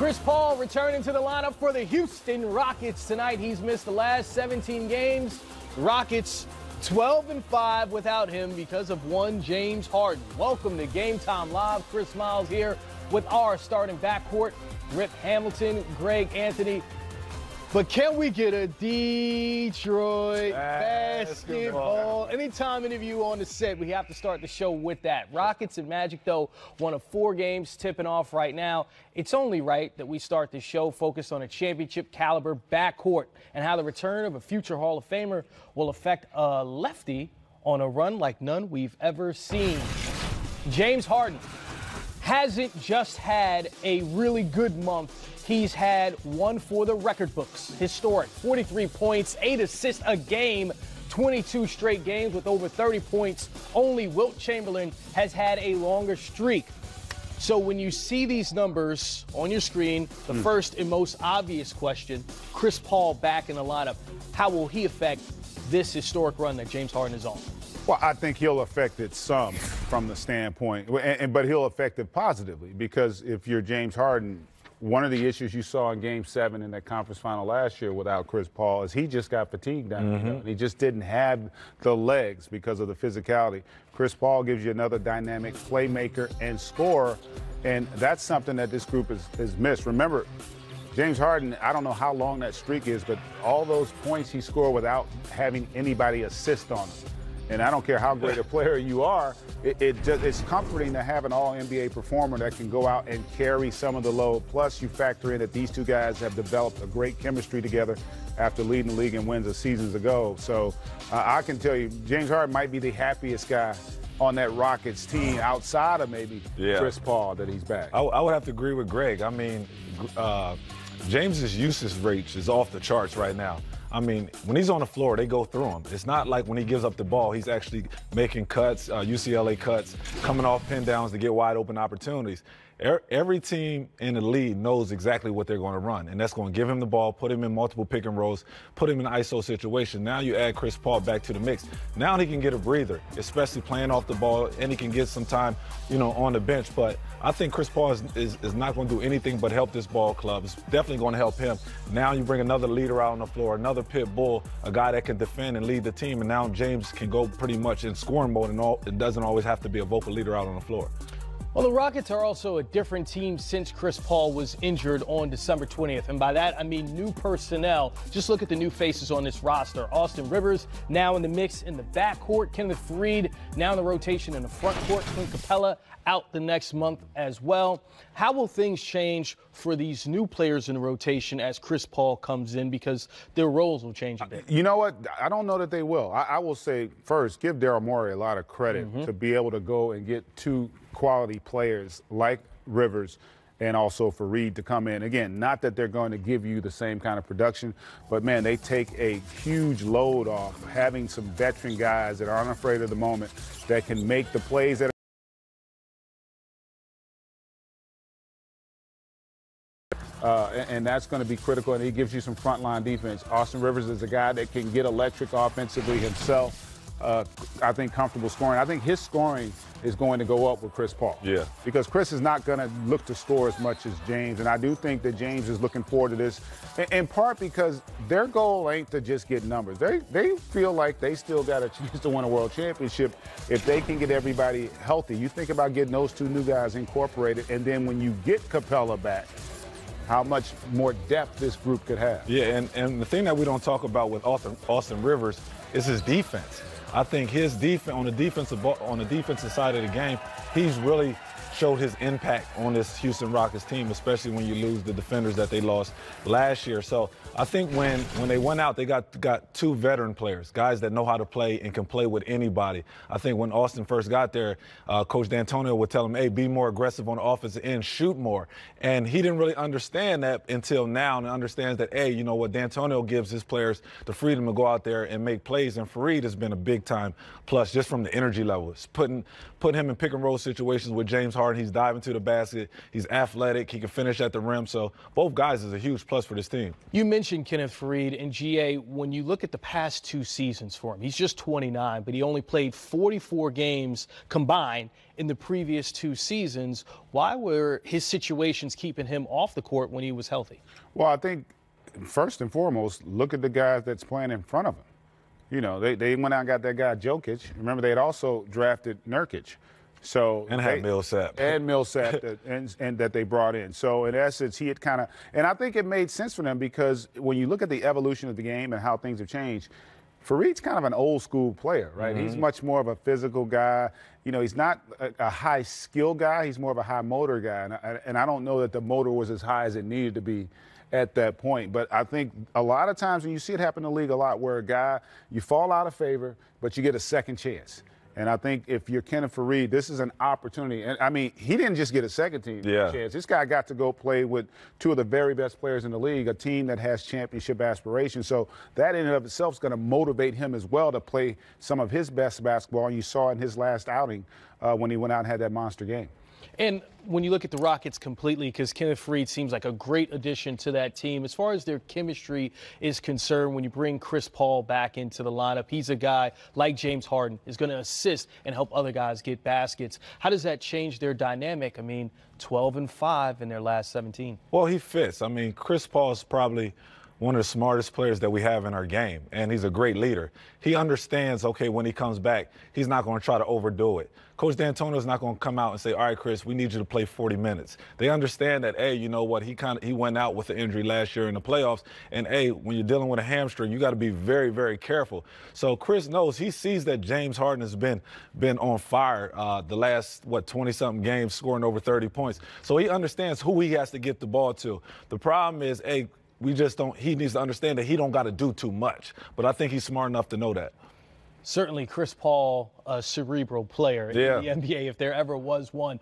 Chris Paul returning to the lineup for the Houston Rockets tonight. He's missed the last 17 games. Rockets 12-5 without him because of one James Harden. Welcome to Game Time Live. Chris Miles here with our starting backcourt, Rip Hamilton, Greg Anthony. But can we get a Detroit basketball? Anytime any of you on the set, we have to start the show with that. Rockets and Magic, though, one of 4 games tipping off right now. It's only right that we start the show focused on a championship caliber backcourt and how the return of a future Hall of Famer will affect a lefty on a run like none we've ever seen. James Harden hasn't just had a really good month. He's had one for the record books. Historic 43 points, 8 assists a game, 22 straight games with over 30 points. Only Wilt Chamberlain has had a longer streak. So when you see these numbers on your screen, the first and most obvious question, Chris Paul back in the lineup, how will he affect this historic run that James Harden is on? Well, I think he'll affect it some from the standpoint, but he'll affect it positively because if you're James Harden, one of the issues you saw in Game 7 in that conference final last year without Chris Paul is he just got fatigued down there. He just didn't have the legs because of the physicality. Chris Paul gives you another dynamic playmaker and scorer, and that's something that this group has missed. Remember, James Harden, I don't know how long that streak is, but all those points he scored without having anybody assist on him. And I don't care how great a player you are, it's comforting to have an all-NBA performer that can go out and carry some of the load. Plus, you factor in that these two guys have developed a great chemistry together after leading the league in wins seasons ago. So I can tell you, James Harden might be the happiest guy on that Rockets team outside of maybe Chris Paul that he's back. I would have to agree with Greg. I mean, James's usage rate is off the charts right now. I mean, when he's on the floor, they go through him. It's not like when he gives up the ball, he's actually making cuts, UCLA cuts, coming off pin downs to get wide open opportunities. Every team in the league knows exactly what they're going to run, and that's going to give him the ball, put him in multiple pick and rolls, put him in an ISO situation. Now you add Chris Paul back to the mix. Now he can get a breather, especially playing off the ball, and he can get some time, on the bench. But I think Chris Paul is not going to do anything but help this ball club. It's definitely going to help him. Now you bring another leader out on the floor, another pit bull, a guy that can defend and lead the team, and now James can go pretty much in scoring mode, and it doesn't always have to be a vocal leader out on the floor. Well, the Rockets are also a different team since Chris Paul was injured on December 20th. And by that, I mean new personnel. Just look at the new faces on this roster. Austin Rivers now in the mix in the backcourt. Kenneth Faried now in the rotation in the front court. Clint Capella out the next month as well. How will things change for these new players in the rotation as Chris Paul comes in, because their roles will change a bit? You know what? I don't know that they will. I will say first, give Daryl Morey a lot of credit to be able to go and get 2 quality players like Rivers and also Faried to come in. Again, not that they're going to give you the same kind of production, but, man, they take a huge load off having some veteran guys that are unafraid of the moment that can make the plays that and that's going to be critical, and he gives you some frontline defense. Austin Rivers is a guy that can get electric offensively himself. I think comfortable scoring. I think his scoring is going to go up with Chris Paul. Yeah. Because Chris is not going to look to score as much as James, and I do think that James is looking forward to this, in part because their goal ain't to just get numbers. They feel like they still got a chance to win a world championship if they can get everybody healthy. You think about getting those 2 new guys incorporated, and then when you get Capella back, how much more depth this group could have. Yeah, and the thing that we don't talk about with Austin Rivers is his defense. I think his defense on the defensive side of the game, he's really showed his impact on this Houston Rockets team, especially when you lose the defenders that they lost last year. So I think when they went out, they got 2 veteran players, guys that know how to play and can play with anybody. I think when Austin first got there, Coach D'Antonio would tell him, hey, be more aggressive on the offensive end, shoot more. And he didn't really understand that until now, and understands that, hey, you know what, D'Antonio gives his players the freedom to go out there and make plays. And Faried has been a big-time plus just from the energy levels, putting him in pick-and-roll situations with James Harden. Harden. He's diving to the basket. He's athletic. He can finish at the rim. So both guys is a huge plus for this team. You mentioned Kenneth Faried and GA. When you look at the past 2 seasons for him, he's just 29, but he only played 44 games combined in the previous 2 seasons. Why were his situations keeping him off the court when he was healthy? Well, I think first and foremost, look at the guys that's playing in front of him. You know, they went out and got that guy Jokic. Remember, they had also drafted Nurkic. So and had Millsap. And Millsap and that they brought in. So, in essence, he had kind of – and I think it made sense for them because when you look at the evolution of the game and how things have changed, Fareed's kind of an old-school player, right? Mm-hmm. He's much more of a physical guy. You know, he's not a high-skill guy. He's more of a high-motor guy. And I don't know that the motor was as high as it needed to be at that point. But I think a lot of times when you see it happen in the league a lot where a guy, you fall out of favor, but you get a second chance. And I think if you're Kenneth Faried, this is an opportunity. And, I mean, he didn't just get a second team chance. This guy got to go play with 2 of the very best players in the league, a team that has championship aspirations. So that in and of itself is going to motivate him as well to play some of his best basketball. And you saw in his last outing when he went out and had that monster game. And when you look at the Rockets completely, because Kenneth Faried seems like a great addition to that team, as far as their chemistry is concerned, when you bring Chris Paul back into the lineup, he's a guy like James Harden, is going to assist and help other guys get baskets. How does that change their dynamic? I mean, 12-5 in their last 17. Well, he fits. I mean, Chris Paul is probably one of the smartest players that we have in our game, and he's a great leader. He understands, okay, when he comes back, he's not going to try to overdo it. Coach D'Antonio's not going to come out and say, all right, Chris, we need you to play 40 minutes. They understand that, hey, you know what, he went out with an injury last year in the playoffs, and, hey, when you're dealing with a hamstring, you got to be very, very careful. So Chris knows, he sees that James Harden has been on fire the last, 20-something games, scoring over 30 points. So he understands who he has to get the ball to. The problem is, hey, he needs to understand that he don't got to do too much. But I think he's smart enough to know that. Certainly Chris Paul, a cerebral player in the NBA, if there ever was one.